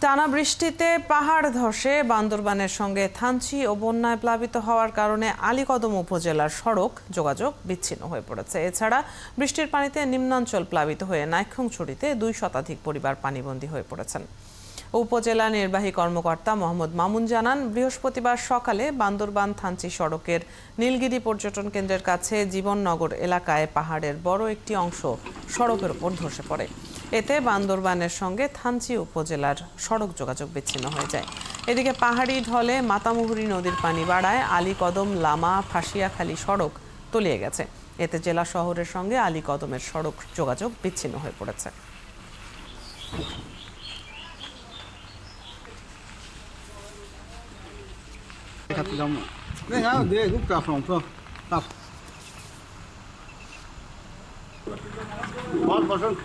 টানা বৃষ্টিতে পাহাড় ধসে বান্দরবানের সঙ্গে থানচি ও বন্যায় প্লাবিত হওয়ার কারণে আলীকদম উপজেলার সড়ক যোগাযোগ বিচ্ছিন্ন হয়ে পড়েছে। এছাড়া বৃষ্টির পানিতে নিম্নাঞ্চল প্লাবিত হয়ে নাইক্ষ্যংছড়িতে 2 শতাধিক পরিবার পানিবন্দী হয়ে পড়েছেন। উপজেলা নির্বাহী কর্মকর্তা মোহাম্মদ মামুন জানান, বৃহস্পতিবার সকালে বান্দরবান থানচি সড়কের নীলগিরি পর্যটন কেন্দ্রের কাছে জীবননগর এলাকায় পাহাড়ের বড় একটি অংশ সড়কের উপর ধসে পড়ে। এতে বান্দরবানের সঙ্গে থানচি উপজেলার সড়ক যোগাযোগ বিচ্ছিন্ন হয়ে যায়। এদিকে পাহাড়ি ঢলে মাতামুহুরী নদীর পানি বাড়ায় আলীকদম লামা ফাঁসিয়াখালী সড়ক তলিয়ে গেছে। এতে জেলা শহরের সঙ্গে আলীকদমের সড়ক যোগাযোগ বিচ্ছিন্ন হয়ে পড়েছে। बहुत पसंद